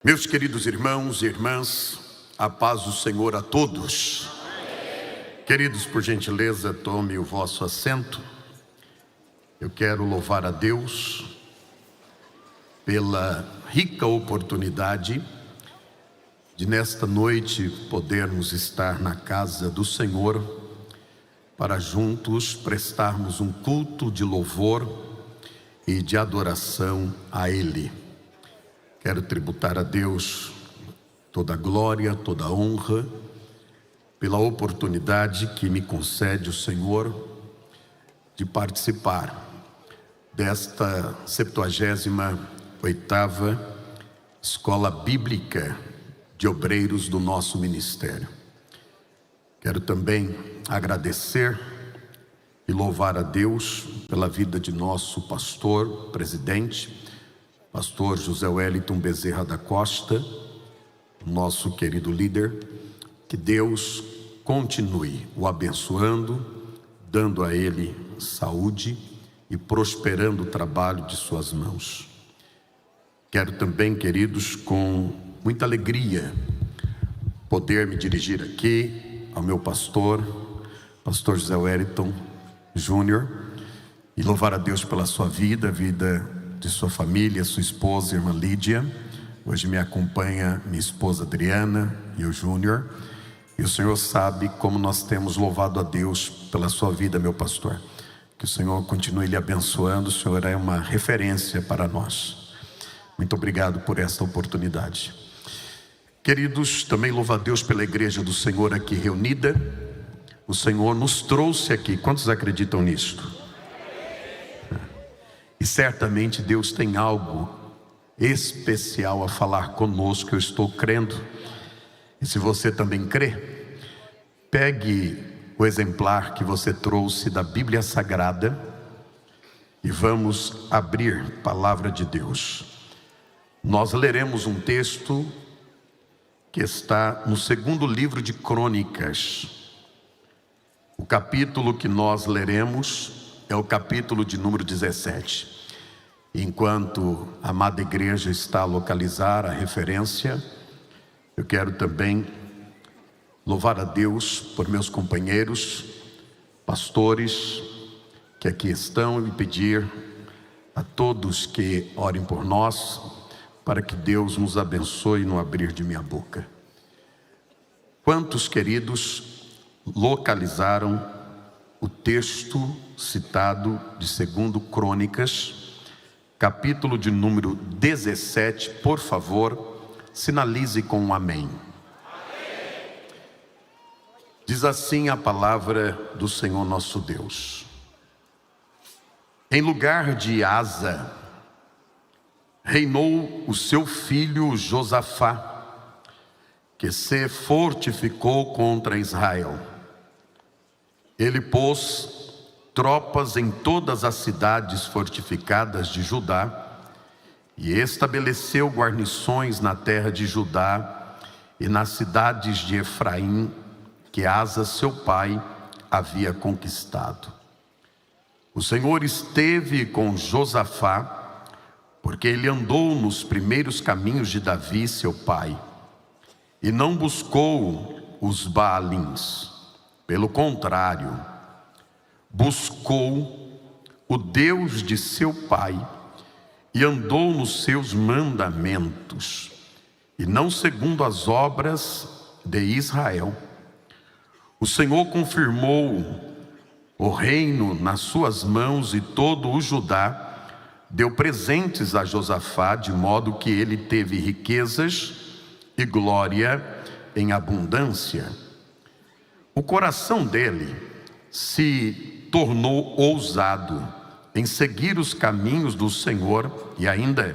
Meus queridos irmãos e irmãs, a paz do Senhor a todos. Queridos, por gentileza, tome o vosso assento. Eu quero louvar a Deus pela rica oportunidade de nesta noite podermos estar na casa do Senhor para juntos prestarmos um culto de louvor e de adoração a Ele. Quero tributar a Deus toda a glória, toda a honra, pela oportunidade que me concede o Senhor de participar desta 78ª Escola Bíblica de Obreiros do nosso ministério. Quero também agradecer e louvar a Deus pela vida de nosso pastor, presidente, Pastor José Wellington Bezerra da Costa, nosso querido líder. Que Deus continue o abençoando, dando a ele saúde e prosperando o trabalho de suas mãos. Quero também, queridos, com muita alegria, poder me dirigir aqui ao meu pastor José Wellington Júnior, e louvar a Deus pela sua vida, a vida de sua família, sua esposa, irmã Lídia. Hoje me acompanha minha esposa Adriana e o Júnior. E o Senhor sabe como nós temos louvado a Deus pela sua vida, meu pastor. Que o Senhor continue lhe abençoando. O Senhor é uma referência para nós. Muito obrigado por esta oportunidade. Queridos, também louvo a Deus pela igreja do Senhor aqui reunida. O Senhor nos trouxe aqui. Quantos acreditam nisto? E certamente Deus tem algo especial a falar conosco, eu estou crendo. E se você também crê, pegue o exemplar que você trouxe da Bíblia Sagrada e vamos abrir a palavra de Deus. Nós leremos um texto que está no segundo livro de Crônicas. O capítulo que nós leremos é o capítulo de número 17. Enquanto a amada igreja está a localizar a referência, eu quero também louvar a Deus por meus companheiros, pastores que aqui estão, e pedir a todos que orem por nós, para que Deus nos abençoe no abrir de minha boca. Quantos, queridos, localizaram o texto citado de 2 Crônicas, capítulo de número 17, por favor, sinalize com um amém. Amém. Diz assim a palavra do Senhor nosso Deus: em lugar de Asa, reinou o seu filho Josafá, que se fortificou contra Israel. Ele pôs tropas em todas as cidades fortificadas de Judá e estabeleceu guarnições na terra de Judá e nas cidades de Efraim, que Asa, seu pai, havia conquistado. O Senhor esteve com Josafá, porque ele andou nos primeiros caminhos de Davi, seu pai, e não buscou os Baalins. Pelo contrário, buscou o Deus de seu pai e andou nos seus mandamentos, e não segundo as obras de Israel. O Senhor confirmou o reino nas suas mãos, e todo o Judá deu presentes a Josafá, de modo que ele teve riquezas e glória em abundância. O coração dele se tornou ousado em seguir os caminhos do Senhor, e ainda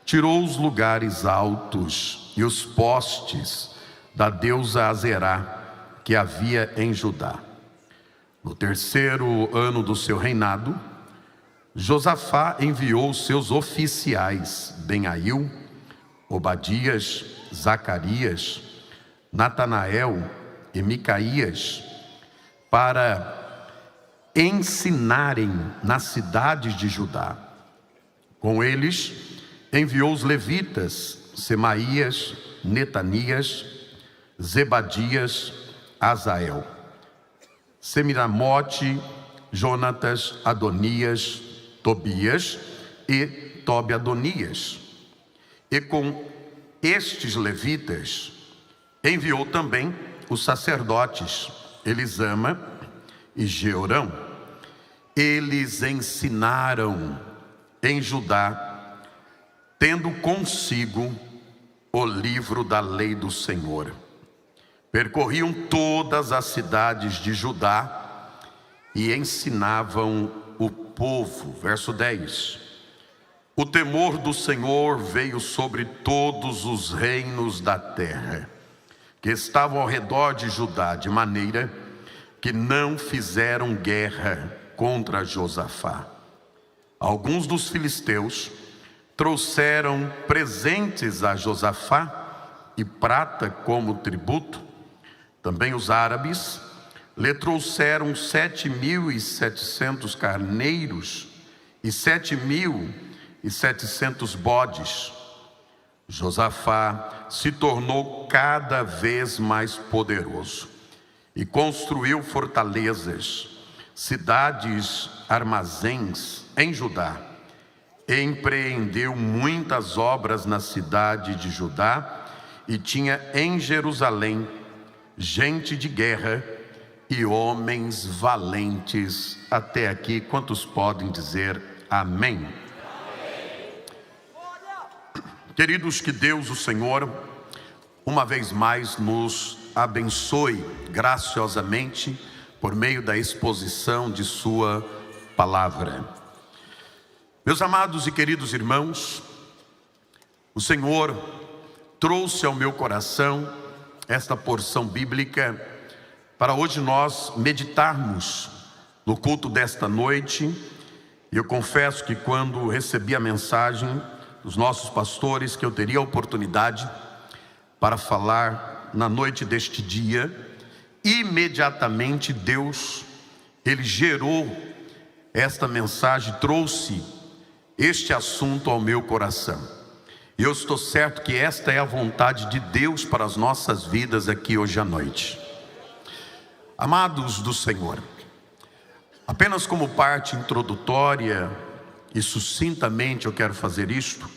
tirou os lugares altos e os postes da deusa Azerá que havia em Judá. No 3º ano do seu reinado, Josafá enviou seus oficiais Benail, Obadias, Zacarias, Natanael e Micaías para ensinarem nas cidades de Judá. Com eles enviou os levitas Semaías, Netanias, Zebadias, Azael, Semiramote, Jonatas, Adonias, Tobias e Tobi-Adonias. E com estes levitas enviou também os sacerdotes Elisama e Jeorão. Eles ensinaram em Judá, tendo consigo o livro da lei do Senhor. Percorriam todas as cidades de Judá e ensinavam o povo. Verso 10. O temor do Senhor veio sobre todos os reinos da terra, que estavam ao redor de Judá, de maneira que não fizeram guerra contra Josafá. Alguns dos filisteus trouxeram presentes a Josafá e prata como tributo. Também os árabes lhe trouxeram 7.700 carneiros e 7.700 bodes. Josafá se tornou cada vez mais poderoso e construiu fortalezas, cidades, armazéns em Judá. Empreendeu muitas obras na cidade de Judá e tinha em Jerusalém gente de guerra e homens valentes. Até aqui, quantos podem dizer amém? Queridos, que Deus, o Senhor, uma vez mais nos abençoe graciosamente por meio da exposição de sua palavra. Meus amados e queridos irmãos, o Senhor trouxe ao meu coração esta porção bíblica para hoje nós meditarmos no culto desta noite. E eu confesso que quando recebi a mensagem dos nossos pastores que eu teria a oportunidade para falar na noite deste dia, imediatamente Deus, Ele gerou esta mensagem, trouxe este assunto ao meu coração. E eu estou certo que esta é a vontade de Deus para as nossas vidas aqui hoje à noite. Amados do Senhor, apenas como parte introdutória e sucintamente eu quero fazer isto.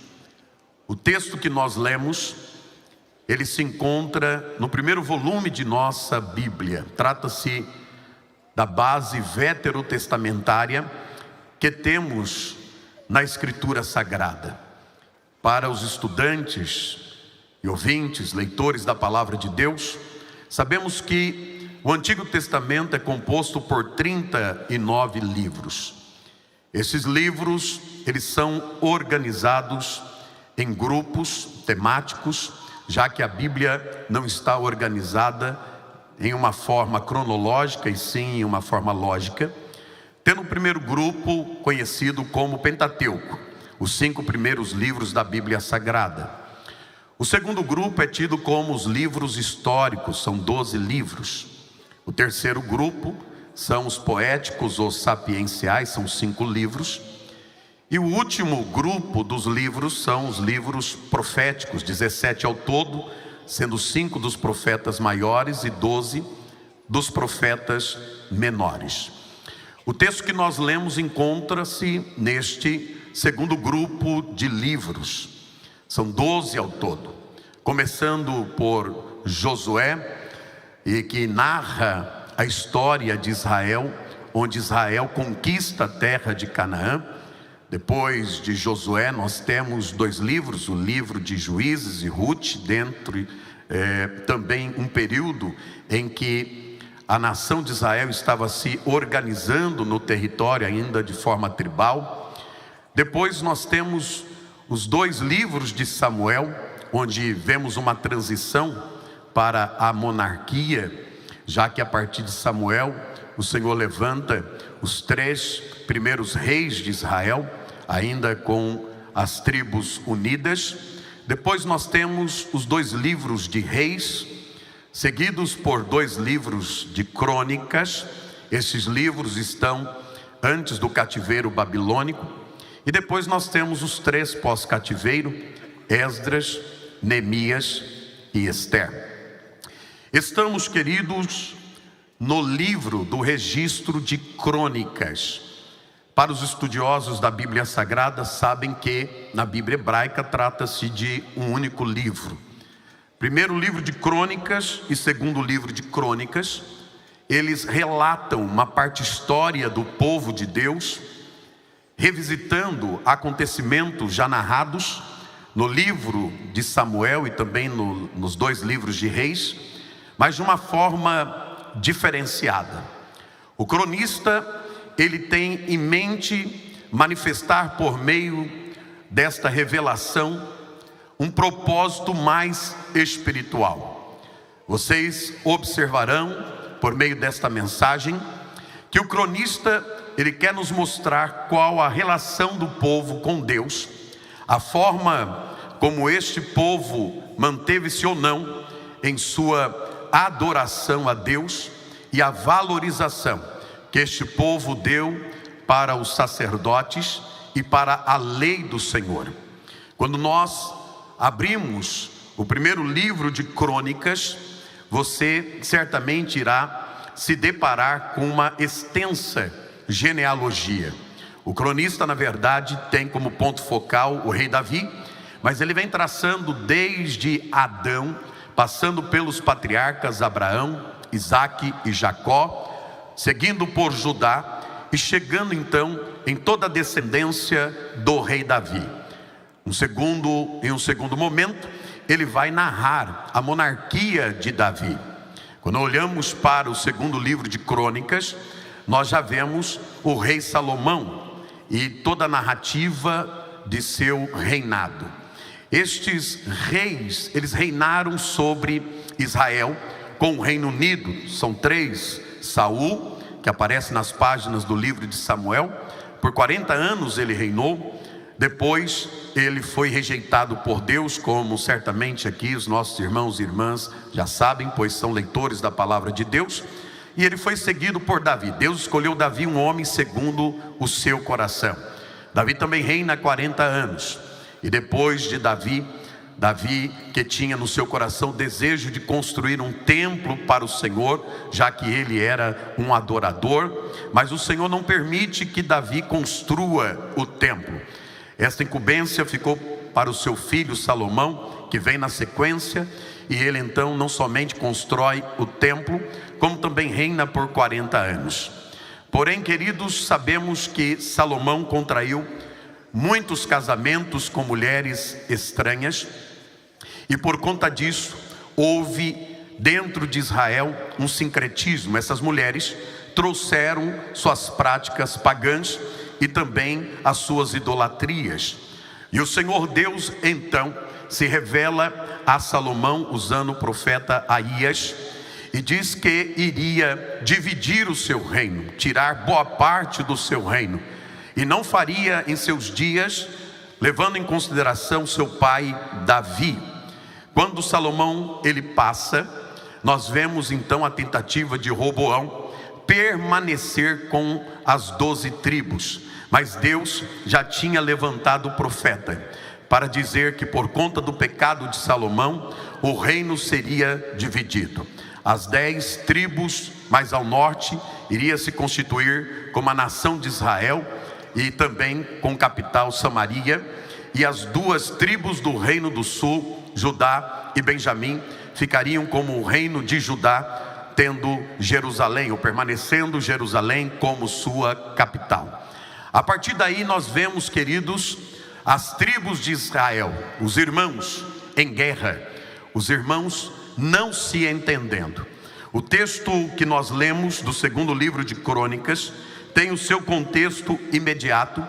O texto que nós lemos, ele se encontra no primeiro volume de nossa Bíblia. Trata-se da base veterotestamentária que temos na Escritura Sagrada. Para os estudantes e ouvintes, leitores da Palavra de Deus, sabemos que o Antigo Testamento é composto por 39 livros. Esses livros, eles são organizados em grupos temáticos, já que a Bíblia não está organizada em uma forma cronológica, e sim em uma forma lógica, tendo o primeiro grupo conhecido como Pentateuco, os 5 primeiros livros da Bíblia Sagrada. O segundo grupo é tido como os livros históricos, são 12 livros. O terceiro grupo são os poéticos ou sapienciais, são 5 livros. E o último grupo dos livros são os livros proféticos, 17 ao todo, sendo 5 dos profetas maiores e 12 dos profetas menores. O texto que nós lemos encontra-se neste segundo grupo de livros. São 12 ao todo, começando por Josué, e que narra a história de Israel, onde Israel conquista a terra de Canaã. Depois de Josué nós temos 2 livros, o livro de Juízes e Ruth, dentro também um período em que a nação de Israel estava se organizando no território ainda de forma tribal. Depois nós temos os 2 livros de Samuel, onde vemos uma transição para a monarquia, já que a partir de Samuel o Senhor levanta os 3 primeiros reis de Israel, ainda com as tribos unidas. Depois nós temos os 2 livros de Reis, seguidos por 2 livros de Crônicas. Esses livros estão antes do cativeiro babilônico. E depois nós temos os 3 pós-cativeiro, Esdras, Neemias e Esther. Estamos, queridos, no livro do registro de Crônicas. Para os estudiosos da Bíblia Sagrada, sabem que na Bíblia hebraica trata-se de um único livro. Primeiro livro de Crônicas e segundo livro de Crônicas, eles relatam uma parte história do povo de Deus, revisitando acontecimentos já narrados no livro de Samuel e também nos dois livros de Reis, mas de uma forma diferenciada. O cronista, ele tem em mente manifestar por meio desta revelação um propósito mais espiritual. Vocês observarão por meio desta mensagem que o cronista, ele quer nos mostrar qual a relação do povo com Deus, a forma como este povo manteve-se ou não em sua adoração a Deus e a valorização que este povo deu para os sacerdotes e para a lei do Senhor. Quando nós abrimos o primeiro livro de Crônicas, você certamente irá se deparar com uma extensa genealogia. O cronista, na verdade, tem como ponto focal o rei Davi, mas ele vem traçando desde Adão, passando pelos patriarcas Abraão, Isaque e Jacó, seguindo por Judá e chegando então em toda a descendência do rei Davi. Em um segundo momento, ele vai narrar a monarquia de Davi. Quando olhamos para o segundo livro de Crônicas, nós já vemos o rei Salomão e toda a narrativa de seu reinado. Estes reis, eles reinaram sobre Israel com o Reino Unido. São três: Saul, que aparece nas páginas do livro de Samuel, por 40 anos ele reinou. Depois ele foi rejeitado por Deus, como certamente aqui os nossos irmãos e irmãs já sabem, pois são leitores da palavra de Deus. E ele foi seguido por Davi. Deus escolheu Davi, um homem segundo o seu coração. Davi também reina 40 anos. E depois de Davi, que tinha no seu coração o desejo de construir um templo para o Senhor, já que ele era um adorador, mas o Senhor não permite que Davi construa o templo. Esta incumbência ficou para o seu filho Salomão, que vem na sequência, e ele então não somente constrói o templo, como também reina por 40 anos. Porém, queridos, sabemos que Salomão contraiu muitos casamentos com mulheres estranhas, e por conta disso houve dentro de Israel um sincretismo. Essas mulheres trouxeram suas práticas pagãs e também as suas idolatrias. E o Senhor Deus então se revela a Salomão usando o profeta Aías e diz que iria dividir o seu reino, tirar boa parte do seu reino, e não faria em seus dias, levando em consideração seu pai Davi. Quando Salomão ele passa, nós vemos então a tentativa de Roboão permanecer com as 12 tribos. Mas Deus já tinha levantado o profeta para dizer que por conta do pecado de Salomão, o reino seria dividido. As 10 tribos mais ao norte iria se constituir como a nação de Israel, e também com capital Samaria, e as 2 tribos do reino do sul, Judá e Benjamim, ficariam como o reino de Judá, tendo Jerusalém, ou permanecendo Jerusalém como sua capital. A partir daí nós vemos, queridos, as tribos de Israel, os irmãos em guerra, os irmãos não se entendendo. O texto que nós lemos do segundo livro de Crônicas tem o seu contexto imediato,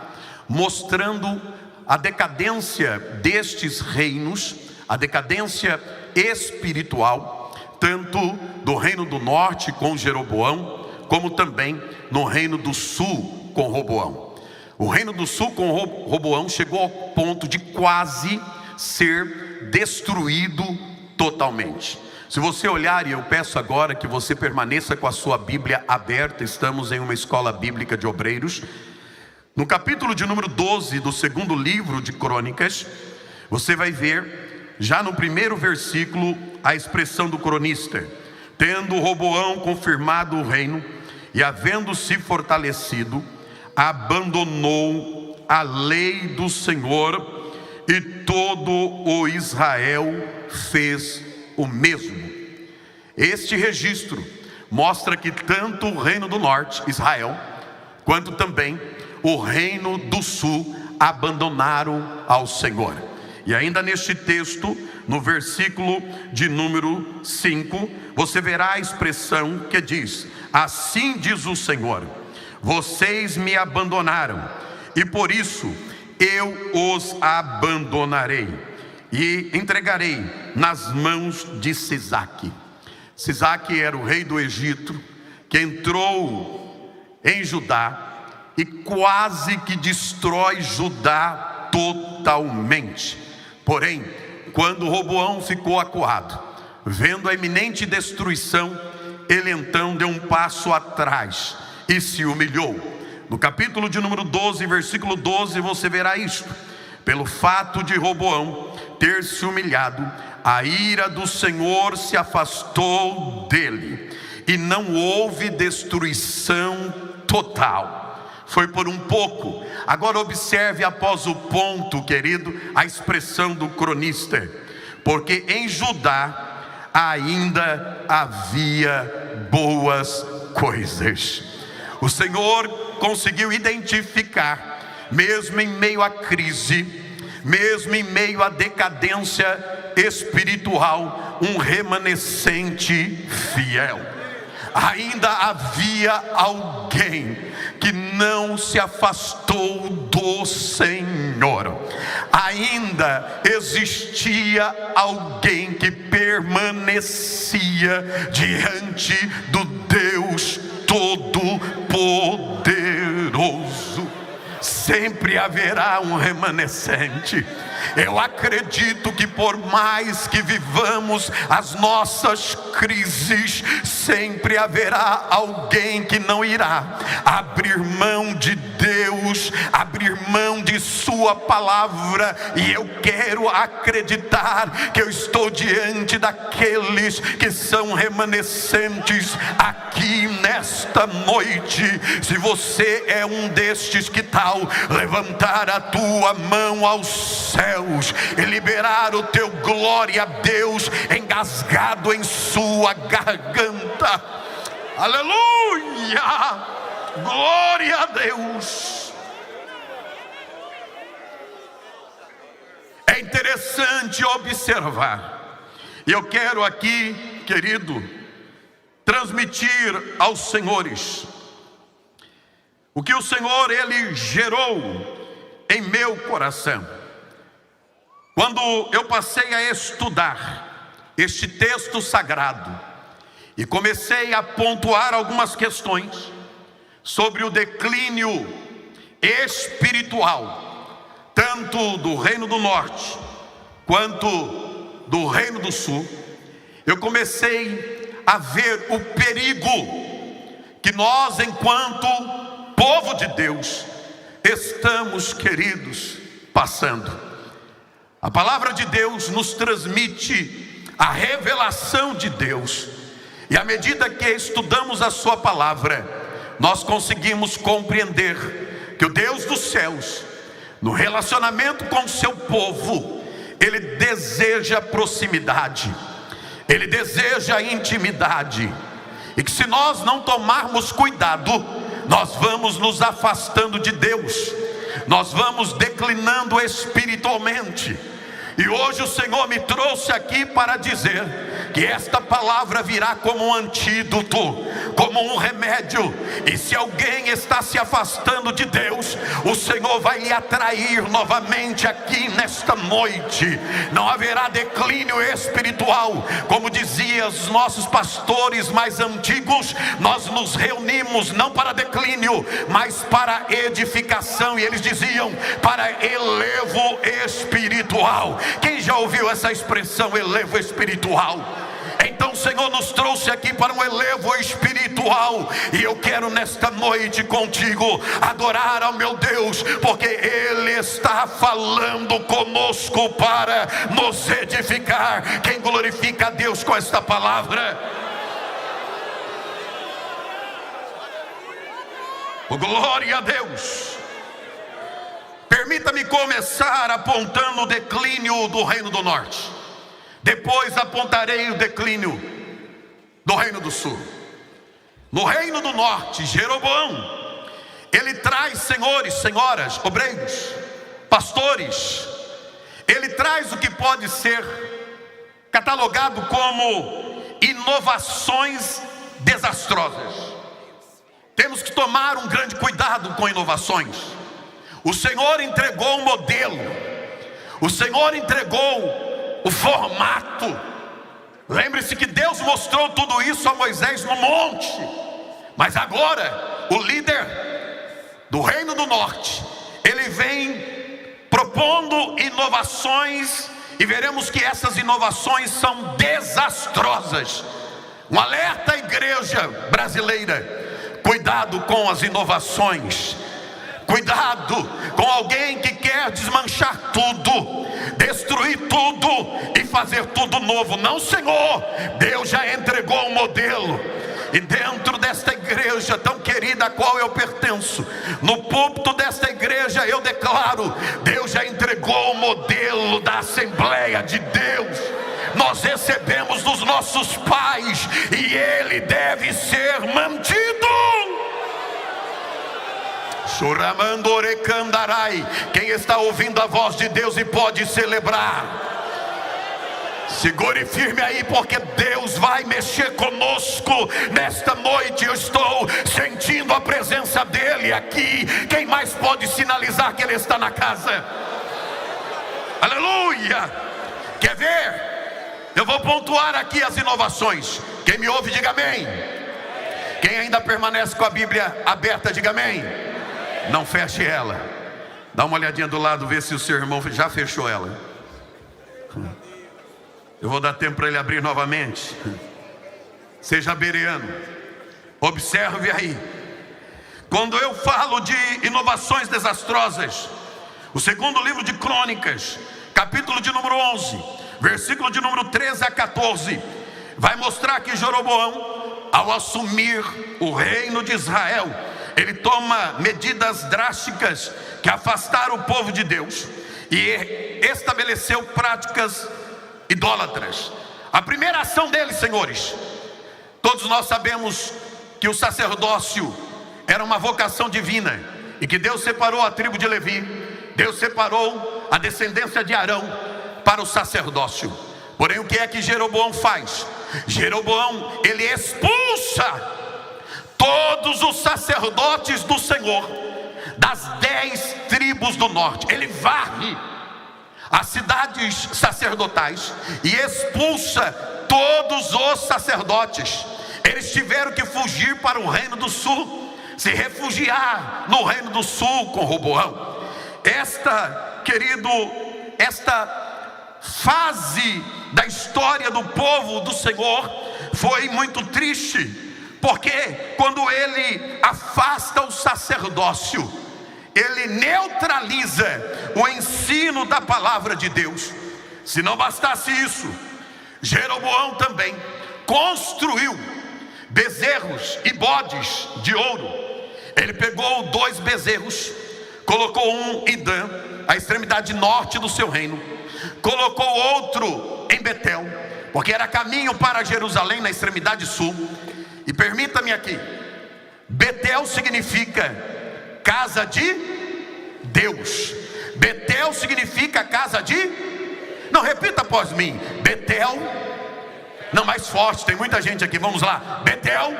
mostrando a decadência destes reinos, a decadência espiritual, tanto do reino do norte com Jeroboão, como também no reino do sul com Roboão. O reino do sul com Roboão chegou ao ponto de quase ser destruído totalmente. Se você olhar, e eu peço agora que você permaneça com a sua Bíblia aberta, estamos em uma escola bíblica de obreiros. No capítulo de número 12 do segundo livro de Crônicas, você vai ver já no primeiro versículo, a expressão do cronista: tendo Roboão confirmado o reino e havendo-se fortalecido, abandonou a lei do Senhor, e todo o Israel fez o mesmo. Este registro mostra que tanto o reino do norte, Israel, quanto também o reino do sul abandonaram ao Senhor. E ainda neste texto, no versículo de número 5, você verá a expressão que diz: assim diz o Senhor, vocês me abandonaram, e por isso eu os abandonarei e entregarei nas mãos de Sisaque. Sisaque era o rei do Egito, que entrou em Judá e quase que destrói Judá totalmente. Porém, quando Roboão ficou acuado, vendo a iminente destruição, ele então deu um passo atrás e se humilhou. No capítulo de número 12, versículo 12, você verá isto: pelo fato de Roboão ter se humilhado, a ira do Senhor se afastou dele, e não houve destruição total. Foi por um pouco. Agora observe após o ponto, querido, a expressão do cronista: porque em Judá ainda havia boas coisas. O Senhor conseguiu identificar, mesmo em meio à crise, mesmo em meio à decadência espiritual, um remanescente fiel. Ainda havia alguém que não se afastou do Senhor. Ainda existia alguém que permanecia diante do Deus Todo-Poderoso. Sempre haverá um remanescente. Eu acredito que por mais que vivamos as nossas crises, sempre haverá alguém que não irá abrir mão de Deus, abrir mão de sua palavra. E eu quero acreditar que eu estou diante daqueles que são remanescentes aqui nesta noite. Se você é um destes, que tal levantar a tua mão aos céus e liberar o teu glória a Deus engasgado em sua garganta? Aleluia! Glória a Deus! É interessante observar, e eu quero aqui, querido, transmitir aos senhores o que o Senhor, Ele gerou em meu coração. Quando eu passei a estudar este texto sagrado e comecei a pontuar algumas questões sobre o declínio espiritual, tanto do reino do norte quanto do reino do sul, eu comecei a ver o perigo que nós, enquanto povo de Deus, estamos, queridos, passando. A palavra de Deus nos transmite a revelação de Deus, e à medida que estudamos a sua palavra, nós conseguimos compreender que o Deus dos céus, no relacionamento com o seu povo, Ele deseja proximidade, Ele deseja intimidade, e que se nós não tomarmos cuidado, nós vamos nos afastando de Deus, nós vamos declinando espiritualmente. E hoje o Senhor me trouxe aqui para dizer que esta palavra virá como um antídoto, como um remédio. E se alguém está se afastando de Deus, o Senhor vai lhe atrair novamente aqui nesta noite. Não haverá declínio espiritual. Como diziam os nossos pastores mais antigos, nós nos reunimos não para declínio, mas para edificação. E eles diziam: para elevo espiritual. Quem já ouviu essa expressão, elevo espiritual? Em Então o Senhor nos trouxe aqui para um elevo espiritual, e eu quero nesta noite contigo adorar ao meu Deus, porque Ele está falando conosco para nos edificar. Quem glorifica a Deus com esta palavra? Oh, glória a Deus. Permita-me começar apontando o declínio do Reino do Norte. Depois apontarei o declínio do Reino do Sul. No Reino do Norte, Jeroboão, ele traz senhores, senhoras, obreiros, pastores. Ele traz o que pode ser catalogado como inovações desastrosas. Temos que tomar um grande cuidado com inovações. O Senhor entregou um modelo, o Senhor entregou o formato. Lembre-se que Deus mostrou tudo isso a Moisés no monte. Mas agora, o líder do Reino do Norte, ele vem propondo inovações, e veremos que essas inovações são desastrosas. Um alerta à igreja brasileira: cuidado com as inovações. Cuidado com alguém que quer desmanchar tudo, destruir tudo e fazer tudo novo. Não, Senhor, Deus já entregou um modelo. E dentro desta igreja tão querida a qual eu pertenço, no púlpito desta igreja eu declaro: Deus já entregou o modelo da Assembleia de Deus. Nós recebemos dos nossos pais e ele deve ser mantido. Quem está ouvindo a voz de Deus e pode celebrar, segure firme aí, porque Deus vai mexer conosco nesta noite. Eu estou sentindo a presença dele aqui. Quem mais pode sinalizar que ele está na casa? Aleluia! Quer ver? Eu vou pontuar aqui as inovações. Quem me ouve, diga amém. Quem ainda permanece com a Bíblia aberta, diga amém. Não feche ela. Dá uma olhadinha do lado, vê se o seu irmão já fechou ela. Eu vou dar tempo para ele abrir novamente. Seja bereano. Observe aí. Quando eu falo de inovações desastrosas, o segundo livro de Crônicas, capítulo de número 11, versículo de número 13 a 14, vai mostrar que Jeroboão, ao assumir o reino de Israel, ele toma medidas drásticas que afastaram o povo de Deus e estabeleceu práticas idólatras. A primeira ação dele, senhores, todos nós sabemos que o sacerdócio era uma vocação divina e que Deus separou a tribo de Levi, Deus separou a descendência de Arão para o sacerdócio. Porém, o que é que Jeroboão faz? Jeroboão, ele expulsa todos os sacerdotes do Senhor das 10 tribos do norte. Ele varre as cidades sacerdotais e expulsa todos os sacerdotes. Eles tiveram que fugir para o reino do sul, se refugiar no reino do sul com Roboão. Esta fase da história do povo do Senhor foi muito triste, porque quando ele afasta o sacerdócio, ele neutraliza o ensino da palavra de Deus. Se não bastasse isso, Jeroboão também construiu bezerros e bodes de ouro. Ele pegou 2 bezerros, colocou um em Dan, a extremidade norte do seu reino, colocou outro em Betel, porque era caminho para Jerusalém na extremidade sul. E permita-me aqui, Betel significa casa de Deus. Betel significa casa de... Não, repita após mim. Betel. Não, mais forte, tem muita gente aqui, vamos lá. Betel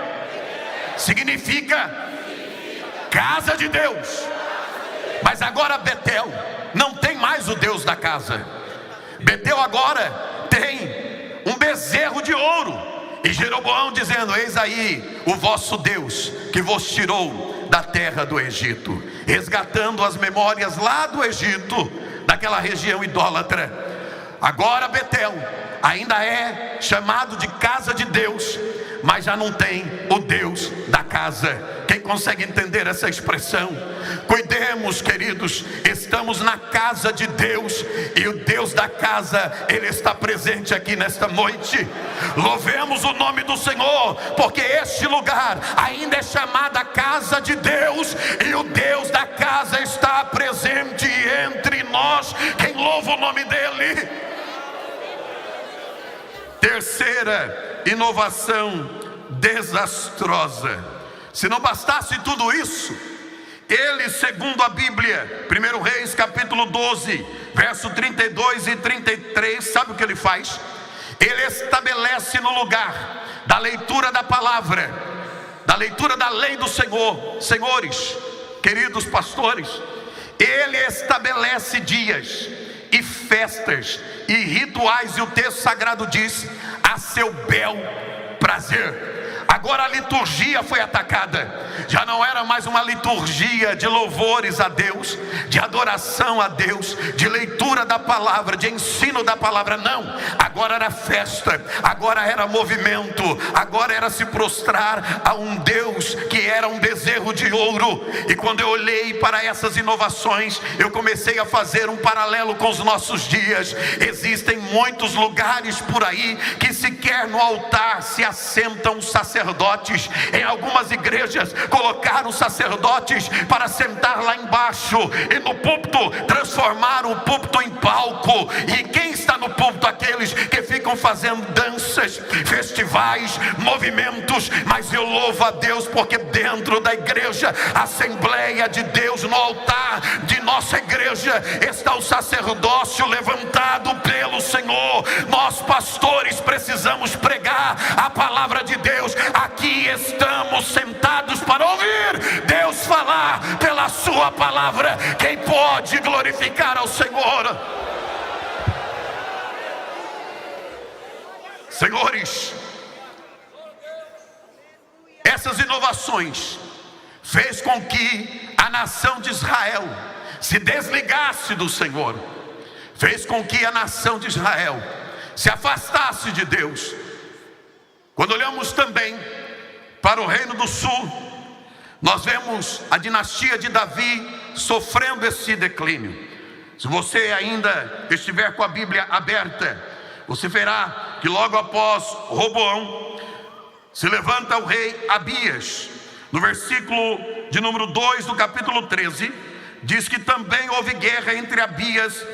significa casa de Deus. Mas agora Betel não tem mais o Deus da casa. Betel agora tem um bezerro de ouro. E Jeroboão dizendo: eis aí o vosso Deus que vos tirou da terra do Egito, resgatando as memórias lá do Egito, daquela região idólatra. Agora Betel ainda é chamado de casa de Deus, mas já não tem o Deus da casa. Quem consegue entender essa expressão? Cuidemos, queridos, estamos na casa de Deus, e o Deus da casa, Ele está presente aqui nesta noite. Louvemos o nome do Senhor, porque este lugar ainda é chamado a casa de Deus, e o Deus da casa está presente entre nós. Quem louva o nome dEle? Terceira inovação desastrosa. Se não bastasse tudo isso, ele, segundo a Bíblia, 1 Reis capítulo 12, verso 32 e 33, sabe o que ele faz? Ele estabelece no lugar da leitura da palavra, da leitura da lei do Senhor, senhores, queridos pastores, ele estabelece dias e festas e rituais, e o texto sagrado diz: a seu bel prazer. Agora a liturgia foi atacada. Já não era mais uma liturgia de louvores a Deus, de adoração a Deus, de leitura da palavra, de ensino da palavra. Não, agora era festa, agora era movimento, agora era se prostrar a um Deus que era um bezerro de ouro. E quando eu olhei para essas inovações, eu comecei a fazer um paralelo com os nossos dias. Existem muitos lugares por aí que sequer no altar se assentam sacerdotes. Em algumas igrejas colocaram sacerdotes para sentar lá embaixo, e no púlpito transformaram o púlpito em palco. E quem está no púlpito? Aqueles que ficam fazendo danças, festivais, movimentos. Mas eu louvo a Deus, porque dentro da igreja, Assembleia de Deus, no altar de nossa igreja, está o sacerdócio levantado pelo Senhor. Nós, pastores, precisamos pregar a palavra de Deus. Aqui estamos sentados para ouvir Deus falar pela sua palavra. Quem pode glorificar ao Senhor? Senhores, essas inovações fez com que a nação de Israel se desligasse do Senhor, fez com que a nação de Israel se afastasse de Deus. Quando olhamos também para o Reino do Sul, nós vemos a dinastia de Davi sofrendo esse declínio. Se você ainda estiver com a Bíblia aberta, você verá que logo após Roboão se levanta o rei Abias. No versículo de número 2 do capítulo 13, diz que também houve guerra entre Abias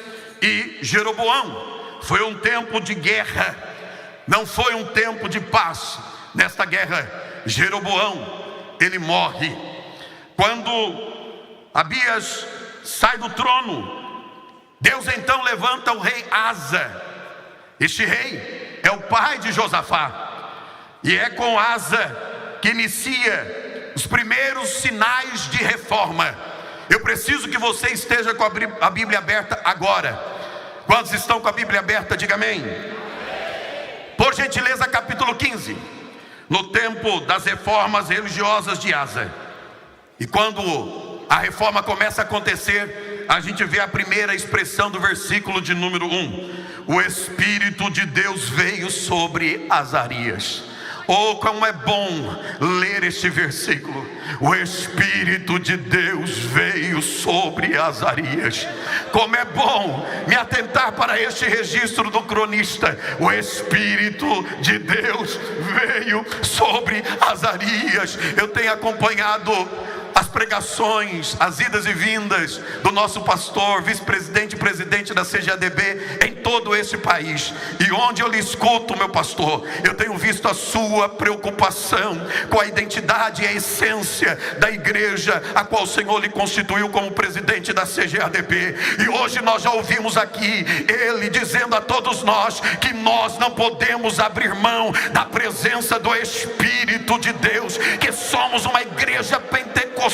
e Jeroboão. Foi um tempo de guerra, não foi um tempo de paz. Nesta guerra, Jeroboão, ele morre. Quando Abias sai do trono, Deus então levanta o rei Asa. Este rei é o pai de Josafá, e é com Asa que inicia os primeiros sinais de reforma. Eu preciso que você esteja com a Bíblia aberta agora. Quantos estão com a Bíblia aberta? Diga amém. Por gentileza, capítulo 15. No tempo das reformas religiosas de Asa. E quando a reforma começa a acontecer, a gente vê a primeira expressão do versículo de número 1. O Espírito de Deus veio sobre Azarias. Oh, como é bom ler este versículo. O Espírito de Deus veio sobre Azarias. Como é bom me atentar para este registro do cronista. O Espírito de Deus veio sobre Azarias. Eu tenho acompanhado as pregações, as idas e vindas do nosso pastor, vice-presidente e presidente da CGADB em todo esse país. E onde eu lhe escuto, meu pastor, eu tenho visto a sua preocupação com a identidade e a essência da igreja a qual o Senhor lhe constituiu como presidente da CGADB. E hoje nós já ouvimos aqui ele dizendo a todos nós que nós não podemos abrir mão da presença do Espírito de Deus, que somos uma igreja pentecostal.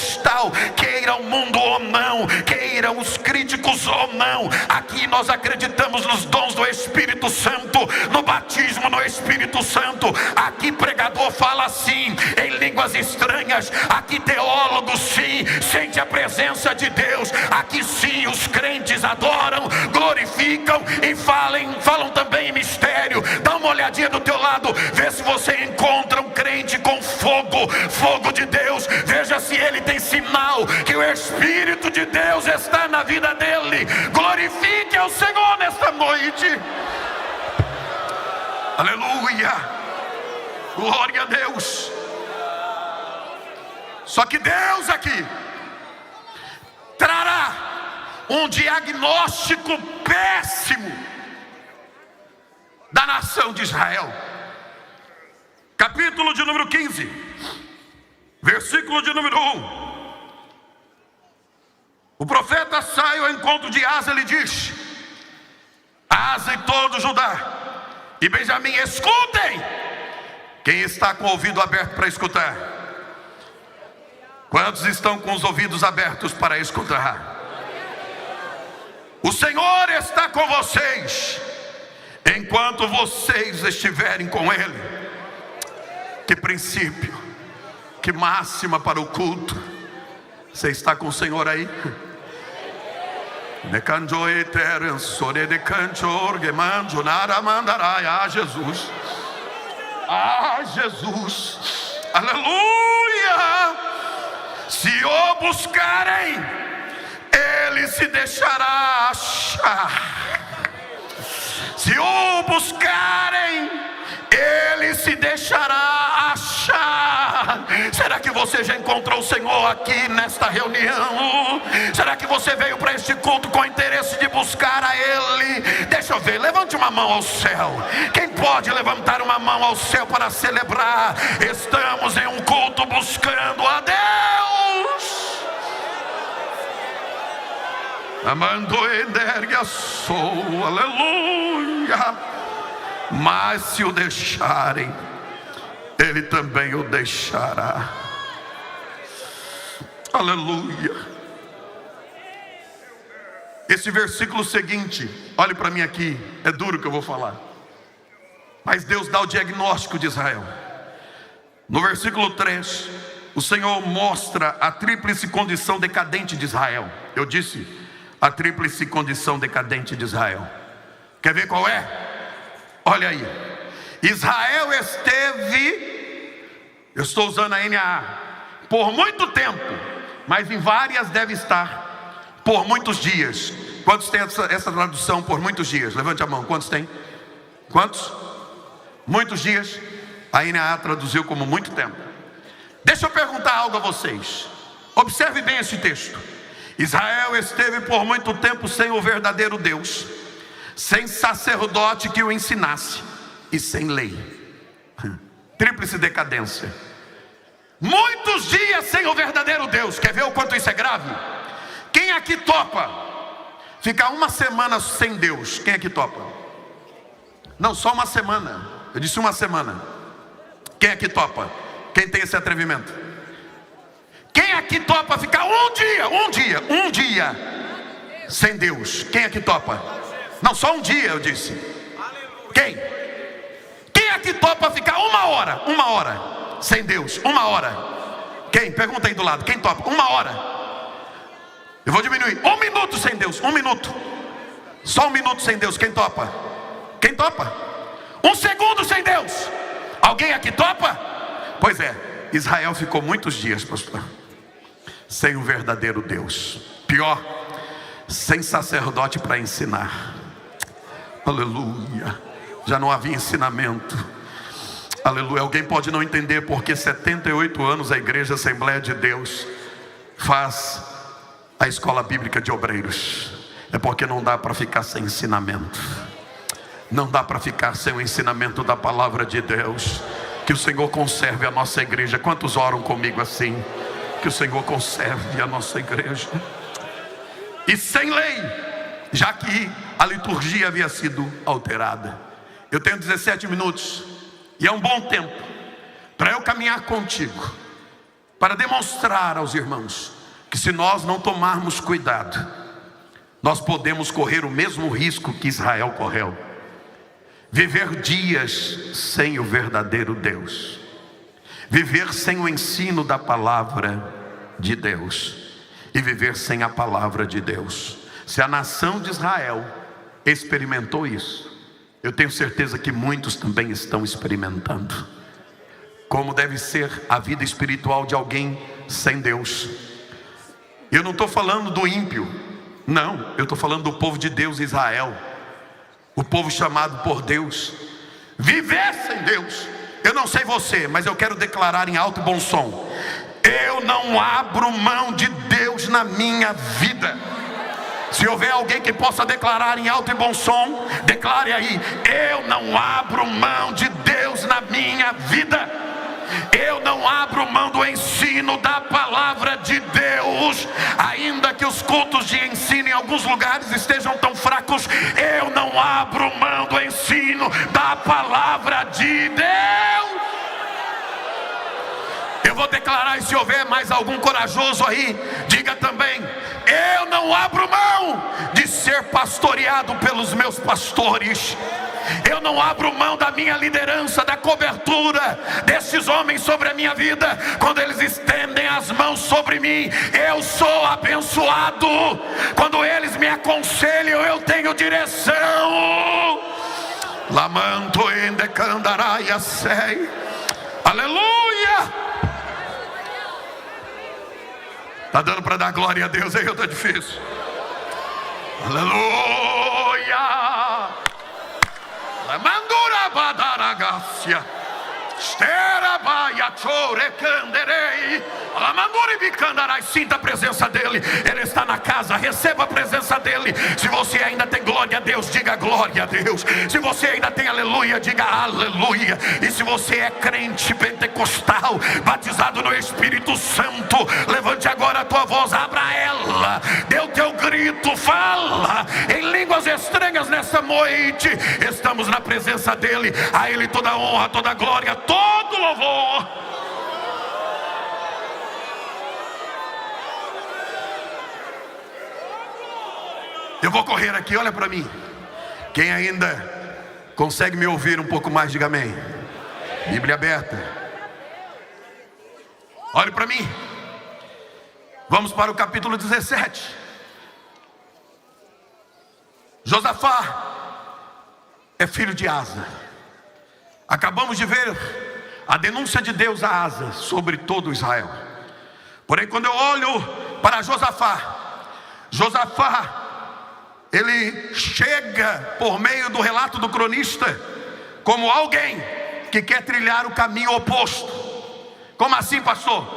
Queira o mundo ou não, queiram os críticos ou não, aqui nós acreditamos nos dons do Espírito Santo, no batismo no Espírito Santo. Aqui pregador fala sim, em línguas estranhas. Aqui teólogo sim, sente a presença de Deus. Aqui sim, os crentes adoram, glorificam e falam também em mistério. Dá uma olhadinha do teu lado, vê se você encontra um crente com fogo de Deus. Veja se ele tem sinal que o Espírito de Deus está na vida dele. Glorifique ao Senhor nesta noite. Aleluia, glória a Deus. Só que Deus aqui trará um diagnóstico péssimo da nação de Israel. Capítulo de número 15, versículo de número 1. O profeta sai ao encontro de Asa e lhe diz: Asa e todo Judá e Benjamim, escutem. Quem está com o ouvido aberto para escutar? Quantos estão com os ouvidos abertos para escutar? O Senhor está com vocês enquanto vocês estiverem com Ele. Que princípio, que máxima para o culto. Você está com o Senhor aí? Ah, Jesus, ah, Jesus, aleluia. Se o buscarem, Ele se deixará achar. Se o buscarem, Ele se deixará achar. Será que você já encontrou o Senhor aqui nesta reunião? Será que você veio para este culto com interesse de buscar a Ele? Deixa eu ver, levante uma mão ao céu. Quem pode levantar uma mão ao céu para celebrar? Estamos em um culto buscando a Deus. Amando energia sou, aleluia. Mas se o deixarem, Ele também o deixará. Aleluia. Esse versículo seguinte, olhe para mim aqui, é duro que eu vou falar, mas Deus dá o diagnóstico de Israel. No versículo 3, o Senhor mostra a tríplice condição decadente de Israel. Eu disse, a tríplice condição decadente de Israel. Quer ver qual é? Olha aí. Israel esteve, eu estou usando a NAA, por muito tempo, mas em várias deve estar, por muitos dias. Quantos tem essa tradução, por muitos dias? Levante a mão, quantos tem? Quantos? Muitos dias. A NAA traduziu como muito tempo. Deixa eu perguntar algo a vocês. Observe bem esse texto. Israel esteve por muito tempo sem o verdadeiro Deus, sem sacerdote que o ensinasse e sem lei. Tríplice decadência. Muitos dias sem o verdadeiro Deus. Quer ver o quanto isso é grave? Quem aqui topa ficar uma semana sem Deus? Quem aqui topa? Não, só uma semana. Eu disse uma semana. Quem aqui topa? Quem tem esse atrevimento? Quem aqui topa ficar um dia sem Deus? Quem aqui topa? Não, só um dia eu disse. Quem? Quem aqui topa ficar uma hora sem Deus? Uma hora. Quem? Pergunta aí do lado. Quem topa? Uma hora. Eu vou diminuir. 1 minuto sem Deus. 1 minuto. Só 1 minuto sem Deus. Quem topa? Quem topa? 1 segundo sem Deus. Alguém aqui topa? Pois é, Israel ficou muitos dias, pastor, sem o verdadeiro Deus. Pior, sem sacerdote para ensinar. Aleluia. Já não havia ensinamento. Aleluia. Alguém pode não entender porque 78 anos a Igreja Assembleia de Deus faz a escola bíblica de obreiros. É porque não dá para ficar sem ensinamento. Não dá para ficar sem o ensinamento da palavra de Deus. Que o Senhor conserve a nossa igreja. Quantos oram comigo assim? Que o Senhor conserve a nossa igreja. E sem lei, já que a liturgia havia sido alterada. Eu tenho 17 minutos e é um bom tempo para eu caminhar contigo, para demonstrar aos irmãos que se nós não tomarmos cuidado, nós podemos correr o mesmo risco que Israel correu, viver dias sem o verdadeiro Deus, viver sem o ensino da palavra de Deus e viver sem a palavra de Deus. Se a nação de Israel experimentou isso, eu tenho certeza que muitos também estão experimentando. Como deve ser a vida espiritual de alguém sem Deus. Eu não estou falando do ímpio, não, eu estou falando do povo de Deus, Israel, o povo chamado por Deus. Viver sem Deus. Eu não sei você, mas eu quero declarar em alto e bom som: eu não abro mão de Deus na minha vida. Se houver alguém que possa declarar em alto e bom som, declare aí: eu não abro mão de Deus na minha vida. Eu não abro mão do ensino da palavra de Deus. Ainda que os cultos de ensino em alguns lugares estejam tão fracos, eu não abro mão do ensino da palavra de Deus. Eu vou declarar, e se houver mais algum corajoso aí, diga também: eu não abro mão de ser pastoreado pelos meus pastores. Eu não abro mão da minha liderança, da cobertura desses homens sobre a minha vida. Quando eles estendem as mãos sobre mim, eu sou abençoado. Quando eles me aconselham, eu tenho direção. Lamanto endecandarai sei. Aleluia. Tá dando para dar glória a Deus aí? Eu tô difícil. Aleluia. Mandura badaragácia, estera baia chore canderei, alamandura bicandarai. Sinta a presença dele. Ele está na casa, receba a presença dele. Se você ainda tem glória a Deus, diga glória a Deus. Se você ainda tem aleluia, diga aleluia. E se você é crente pentecostal, batizado no Espírito Santo, levante agora a tua voz, abra ela, dê o teu grito, fala em línguas estranhas nessa noite. Estamos na presença dele, a ele toda honra, toda glória, todo louvor. Eu vou correr aqui, olha para mim. Quem ainda consegue me ouvir um pouco mais, diga amém. Bíblia aberta. Olhe para mim. Vamos para o capítulo 17. Josafá é filho de Asa. Acabamos de ver a denúncia de Deus a Asa sobre todo Israel. Porém, quando eu olho para Josafá, ele chega por meio do relato do cronista como alguém que quer trilhar o caminho oposto. Como assim, pastor?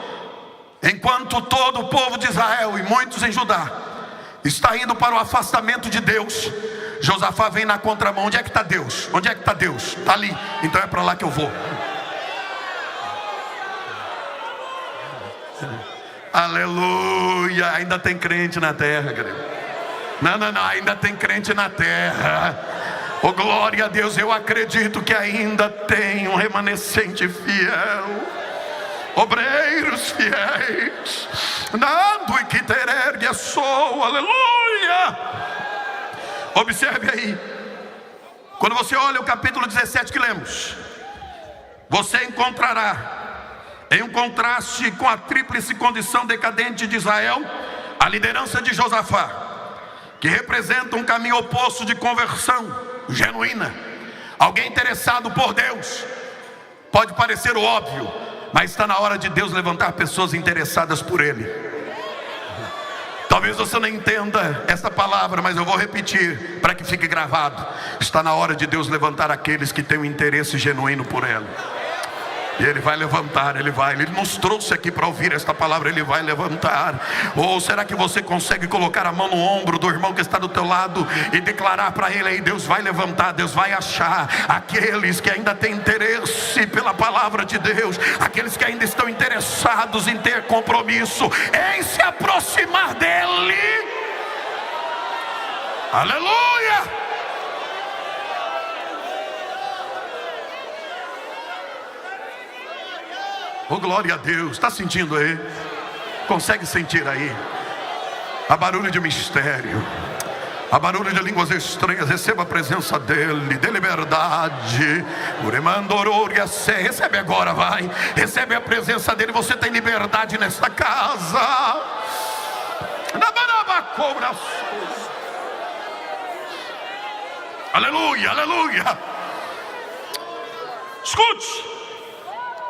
Enquanto todo o povo de Israel e muitos em Judá está indo para o afastamento de Deus, Josafá vem na contramão. Onde é que está Deus? Onde é que está Deus? Está ali, então é para lá que eu vou. Aleluia. Ainda tem crente na terra, querido. Não, ainda tem crente na terra. Oh, glória a Deus. Eu acredito que ainda tem um remanescente fiel, obreiros fiéis. Nando e que terergue sou. Aleluia. Observe aí. Quando você olha o capítulo 17 que lemos, você encontrará, em um contraste com a tríplice condição decadente de Israel, a liderança de Josafá, que representa um caminho oposto de conversão genuína. Alguém interessado por Deus. Pode parecer o óbvio, mas está na hora de Deus levantar pessoas interessadas por Ele. Talvez você não entenda essa palavra, mas eu vou repetir para que fique gravado. Está na hora de Deus levantar aqueles que têm um interesse genuíno por ela. E Ele vai levantar, Ele nos trouxe aqui para ouvir esta palavra, Ele vai levantar. Ou será que você consegue colocar a mão no ombro do irmão que está do teu lado e declarar para ele aí: Deus vai levantar, Deus vai achar aqueles que ainda têm interesse pela palavra de Deus, aqueles que ainda estão interessados em ter compromisso, em se aproximar dEle. Aleluia. Oh, glória a Deus. Está sentindo aí? Consegue sentir aí? Há barulho de mistério, Há barulho de línguas estranhas. Receba a presença dele. Dê liberdade. Recebe agora, vai. Recebe a presença dele. Você tem liberdade nesta casa. Aleluia, aleluia. Escute.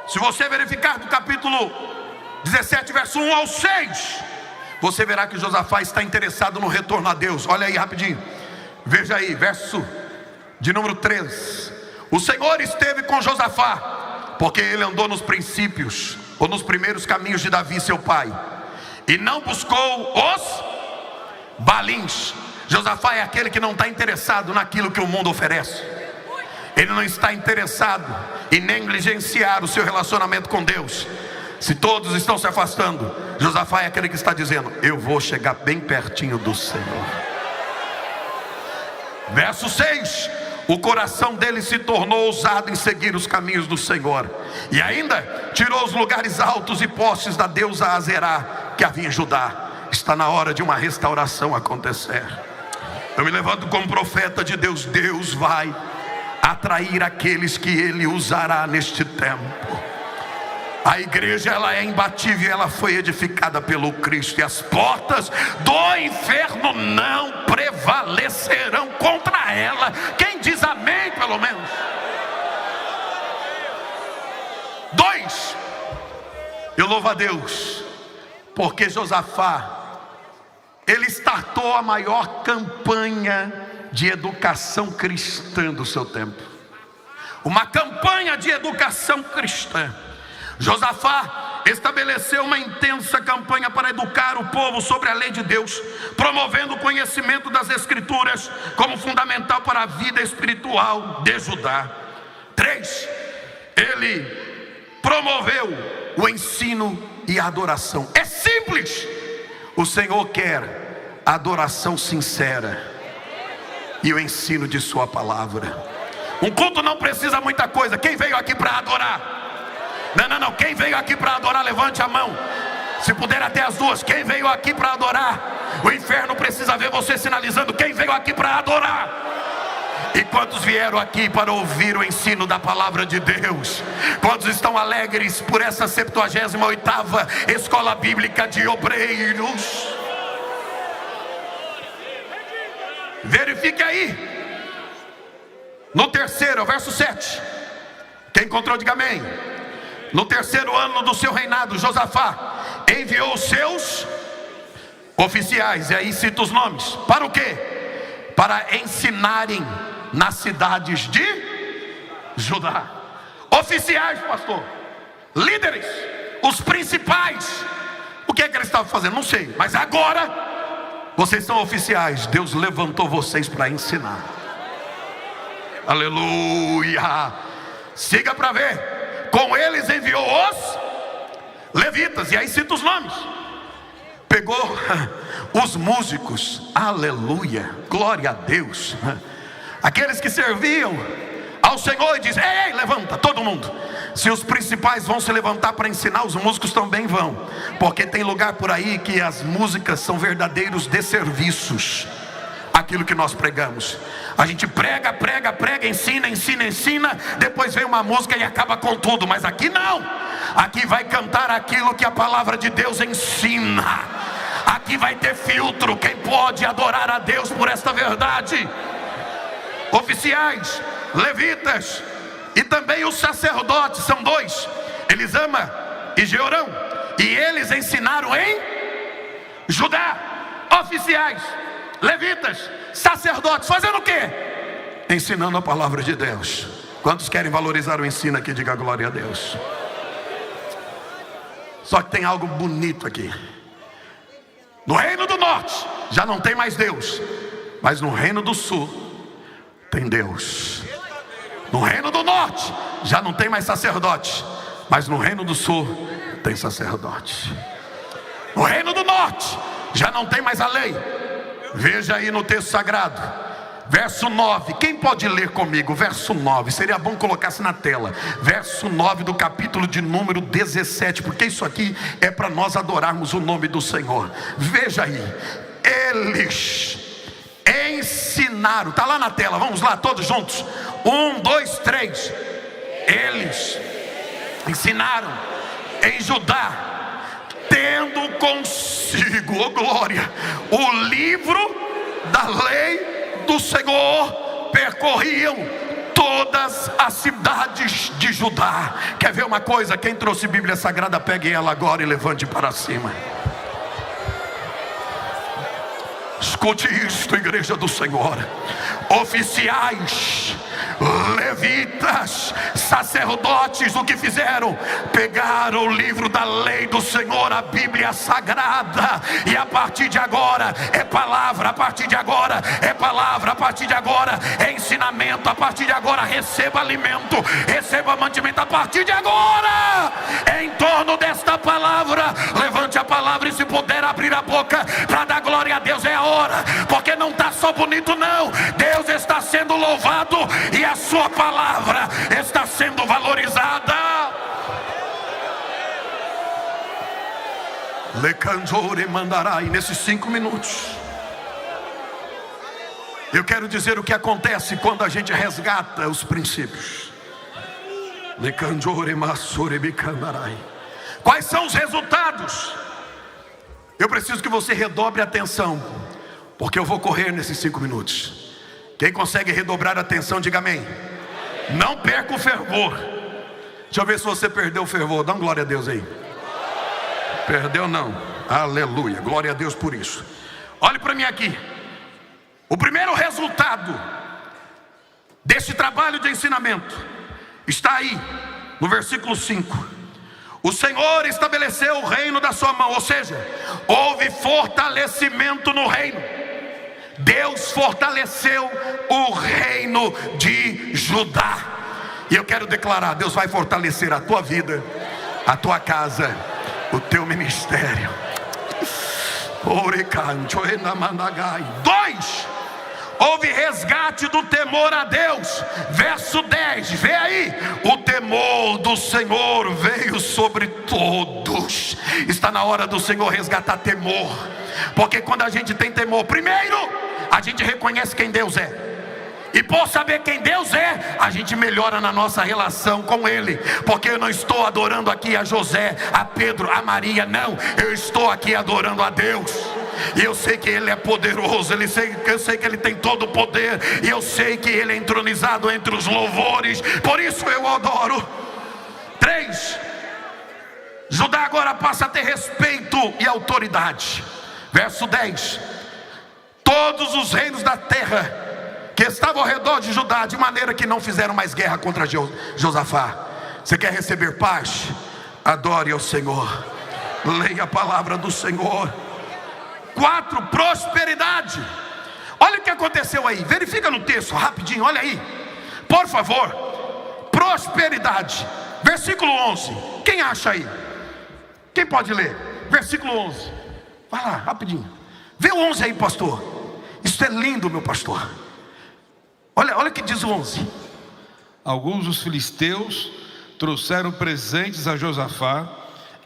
Se você verificar do capítulo 17, verso 1 ao 6, você verá que Josafá está interessado no retorno a Deus. Olha aí rapidinho. Veja aí, verso de número 3. O Senhor esteve com Josafá, porque ele andou nos princípios, ou nos primeiros caminhos de Davi seu pai, e não buscou os balins. Josafá é aquele que não está interessado naquilo que o mundo oferece. Ele não está interessado em negligenciar o seu relacionamento com Deus. Se todos estão se afastando, Josafá é aquele que está dizendo: eu vou chegar bem pertinho do Senhor. Verso 6. O coração dele se tornou ousado em seguir os caminhos do Senhor, e ainda tirou os lugares altos e postes da deusa Azerá que havia em Judá. Está na hora de uma restauração acontecer. Eu me levanto como profeta de Deus. Deus vai atrair aqueles que Ele usará neste tempo. A igreja, ela é imbatível, ela foi edificada pelo Cristo, e as portas do inferno não prevalecerão contra ela. Quem diz amém, pelo menos? 2. Eu louvo a Deus, porque Josafá, ele startou a maior campanha de educação cristã do seu tempo. Uma campanha de educação cristã. Josafá estabeleceu uma intensa campanha para educar o povo sobre a lei de Deus, promovendo o conhecimento das Escrituras como fundamental para a vida espiritual de Judá. 3. Ele promoveu o ensino e a adoração. É simples. O Senhor quer adoração sincera e o ensino de sua palavra. Um culto não precisa muita coisa. Quem veio aqui para adorar? Não. Quem veio aqui para adorar, levante a mão. Se puder até as duas. Quem veio aqui para adorar? O inferno precisa ver você sinalizando: quem veio aqui para adorar? E quantos vieram aqui para ouvir o ensino da palavra de Deus? Quantos estão alegres por essa 78ª escola bíblica de obreiros? Verifique aí. No terceiro, verso 7. Quem encontrou, diga amém. No terceiro ano do seu reinado, Josafá enviou os seus oficiais, e aí cita os nomes. Para o quê? Para ensinarem nas cidades de Judá. Oficiais, pastor, líderes, os principais. O que é que eles estavam fazendo? Não sei, mas agora vocês são oficiais. Deus levantou vocês para ensinar. Aleluia. Siga para ver. Com eles enviou os levitas, e aí cita os nomes. Pegou os músicos, aleluia, glória a Deus, aqueles que serviam ao Senhor, e diz: ei, levanta, todo mundo. Se os principais vão se levantar para ensinar, os músicos também vão, porque tem lugar por aí que as músicas são verdadeiros desserviços aquilo que nós pregamos. A gente prega, ensina, depois vem uma música e acaba com tudo. Mas aqui não. Aqui vai cantar aquilo que a palavra de Deus ensina. Aqui vai ter filtro. Quem pode adorar a Deus por esta verdade? Oficiais, levitas e também os sacerdotes, são 2, Elisama e Jeorão, e eles ensinaram em Judá. Oficiais, levitas, sacerdotes, fazendo o quê? Ensinando a palavra de Deus. Quantos querem valorizar o ensino aqui? Diga glória a Deus. Só que tem algo bonito aqui. No reino do norte já não tem mais Deus, mas no reino do sul tem Deus. No reino do norte já não tem mais sacerdote, mas no reino do sul tem sacerdote. No reino do norte já não tem mais a lei. Veja aí no texto sagrado, verso 9. Quem pode ler comigo? Verso 9, seria bom colocasse na tela. Verso 9 do capítulo de número 17, porque isso aqui é para nós adorarmos o nome do Senhor. Veja aí: eles ensinaram. Está lá na tela, vamos lá todos juntos. 1, 2, 3. Eles ensinaram em Judá, tendo consigo, oh glória, o livro da lei do Senhor, percorriam todas as cidades de Judá. Quer ver uma coisa? Quem trouxe Bíblia Sagrada, pegue ela agora e levante para cima. Escute isto, igreja do Senhor. Oficiais, levitas, sacerdotes, o que fizeram? Pegaram o livro da lei do Senhor, a Bíblia Sagrada, e a partir de agora é palavra, a partir de agora é palavra, a partir de agora é ensinamento, a partir de agora receba alimento, receba mantimento, a partir de agora é em torno desta palavra. Levante a palavra e, se puder, abrir a boca para dar glória a Deus. É a hora, porque não está só bonito não, Deus está sendo louvado e a sua palavra está sendo valorizada. Lecanjore mandarai. Nesses 5 minutos eu quero dizer o que acontece quando a gente resgata os princípios. Lecanjore masore bicandarai. Quais são os resultados? Eu preciso que você redobre a atenção, porque eu vou correr nesses 5 minutos. Quem consegue redobrar a atenção, diga amém. Não perca o fervor. Deixa eu ver se você perdeu o fervor. Dá um glória a Deus aí. Perdeu não? Aleluia, glória a Deus por isso. Olhe para mim aqui. O primeiro resultado desse trabalho de ensinamento está aí no versículo 5. O Senhor estabeleceu o reino da sua mão, ou seja, houve fortalecimento no reino. Deus fortaleceu o reino de Judá. E eu quero declarar: Deus vai fortalecer a tua vida, a tua casa, o teu ministério. 2. Houve resgate do temor a Deus. Verso 10, vê aí. O temor do Senhor veio sobre todos. Está na hora do Senhor resgatar temor, porque quando a gente tem temor, primeiro a gente reconhece quem Deus é, e por saber quem Deus é, a gente melhora na nossa relação com Ele. Porque eu não estou adorando aqui a José, a Pedro, a Maria, não. Eu estou aqui adorando a Deus. E eu sei que Ele é poderoso, eu sei que Ele tem todo o poder, e eu sei que Ele é entronizado entre os louvores. Por isso eu adoro. 3. Judá agora passa a ter respeito e autoridade. Verso 10. Todos os reinos da terra que estavam ao redor de Judá, de maneira que não fizeram mais guerra contra Josafá. Você quer receber paz? Adore ao Senhor, leia a palavra do Senhor. 4. Prosperidade. Olha o que aconteceu aí, verifica no texto rapidinho, olha aí, por favor. Prosperidade, versículo 11. Quem acha aí? Quem pode ler? Versículo 11. Vai lá, rapidinho. Vê o 11 aí, pastor. Isso é lindo, meu pastor. Olha o que diz o 11. Alguns dos filisteus trouxeram presentes a Josafá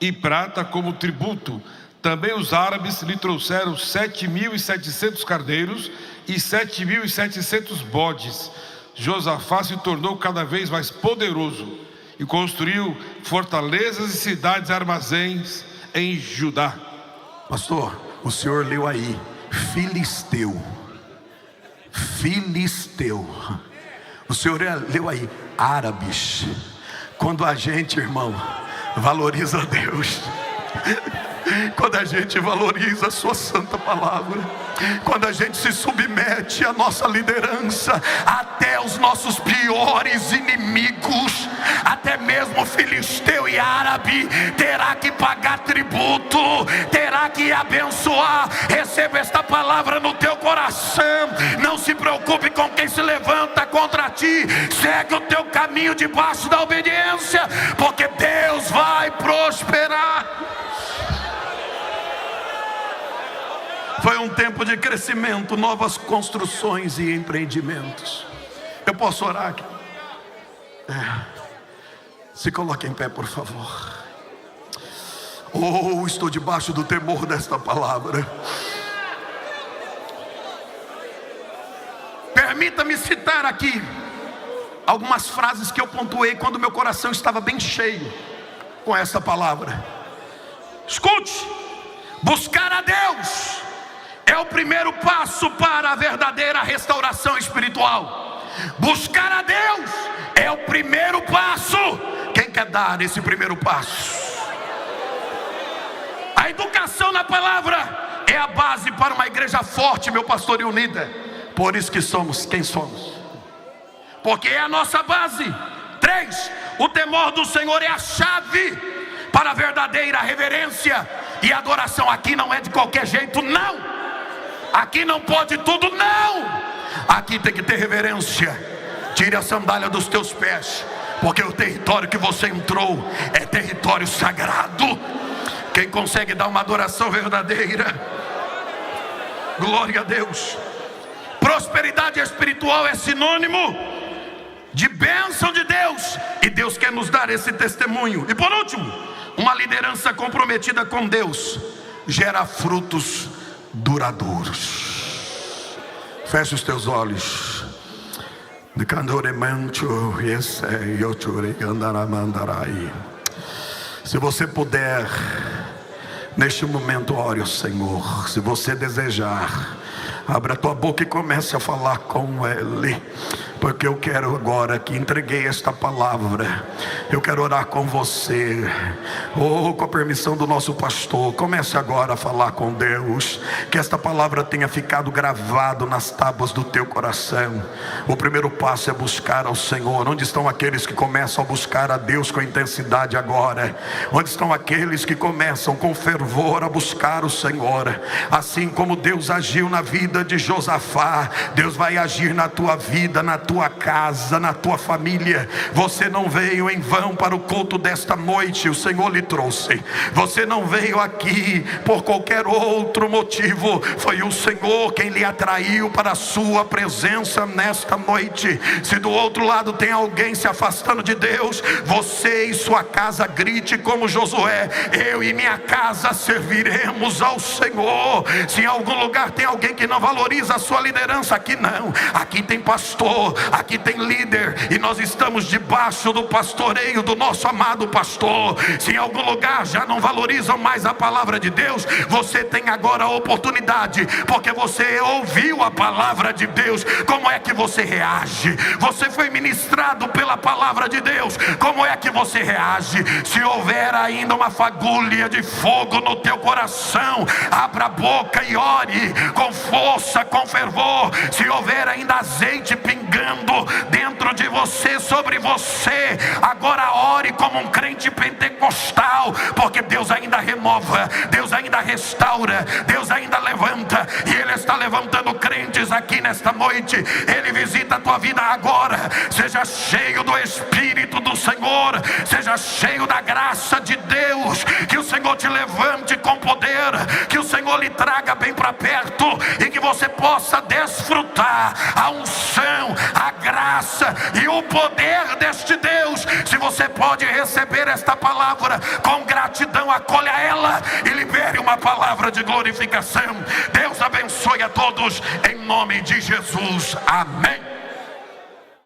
e prata como tributo. Também os árabes lhe trouxeram 7.700 cardeiros e 7.700 bodes. Josafá se tornou cada vez mais poderoso e construiu fortalezas e cidades, armazéns em Judá. Pastor, o senhor leu aí, filisteu. Filisteu. O senhor leu aí, árabes. Quando a gente, irmão, valoriza Deus, quando a gente valoriza a sua santa palavra, quando a gente se submete à nossa liderança, até os nossos piores inimigos, até mesmo filisteu e árabe, terá que pagar tributo, terá que abençoar. Receba esta palavra no teu coração. Não se preocupe com quem se levanta contra ti. Segue o teu caminho debaixo da obediência, porque Deus vai prosperar. Foi um tempo de crescimento, novas construções e empreendimentos. Eu posso orar aqui? Se coloque em pé, por favor. Oh, estou debaixo do temor desta palavra. Permita-me citar aqui algumas frases que eu pontuei quando meu coração estava bem cheio com essa palavra. Escute: buscar a Deus é o primeiro passo para a verdadeira restauração espiritual. Buscar a Deus é o primeiro passo. Quem quer dar esse primeiro passo? A educação na palavra é a base para uma igreja forte, meu pastor, e unida. Por isso que somos quem somos, porque é a nossa base. 3, o temor do Senhor é a chave para a verdadeira reverência e adoração. Aqui não é de qualquer jeito, não. Aqui não pode tudo, não. Aqui tem que ter reverência. Tire a sandália dos teus pés, porque o território que você entrou é território sagrado. Quem consegue dar uma adoração verdadeira? Glória a Deus. Prosperidade espiritual é sinônimo de bênção de Deus, e Deus quer nos dar esse testemunho. E por último, uma liderança comprometida com Deus gera frutos duradouros. Feche os teus olhos. Se você puder, neste momento, ore ao Senhor. Se você desejar, abra a tua boca e comece a falar com Ele, porque eu quero agora que entreguei esta palavra, eu quero orar com você. Com a permissão do nosso pastor, comece agora a falar com Deus, que esta palavra tenha ficado gravado nas tábuas do teu coração. O primeiro passo é buscar ao Senhor. Onde estão aqueles que começam a buscar a Deus com intensidade agora? Onde estão aqueles que começam com fervor a buscar o Senhor? Assim como Deus agiu na vida de Josafá, Deus vai agir na tua vida, na tua casa, na tua família. Você não veio em vão para o culto desta noite, o Senhor lhe trouxe. Você não veio aqui por qualquer outro motivo, foi o Senhor quem lhe atraiu para a sua presença nesta noite. Se do outro lado tem alguém se afastando de Deus, você e sua casa grite como Josué: eu e minha casa serviremos ao Senhor. Se em algum lugar tem alguém que não valoriza a sua liderança, aqui não. Aqui tem pastor, aqui tem líder, e nós estamos debaixo do pastoreio do nosso amado pastor. Se em algum lugar já não valorizam mais a palavra de Deus, você tem agora a oportunidade, porque você ouviu a palavra de Deus. Como é que você reage? Você foi ministrado pela palavra de Deus, como é que você reage? Se houver ainda uma fagulha de fogo no teu coração, abra a boca e ore com força, com fervor. Se houver ainda azeite pingando dentro de você, sobre você, agora ore como um crente pentecostal, porque Deus ainda renova, Deus ainda restaura, Deus ainda levanta, e Ele está levantando crentes aqui nesta noite. Ele visita a tua vida agora. Seja cheio do Espírito do Senhor, seja cheio da graça de Deus. Que o Senhor te levante com poder, que o Senhor lhe traga bem para perto, e que você possa desfrutar a unção, a graça e o poder deste Deus. Se você pode receber esta palavra com gratidão, acolha ela e libere uma palavra de glorificação. Deus abençoe a todos em nome de Jesus. Amém.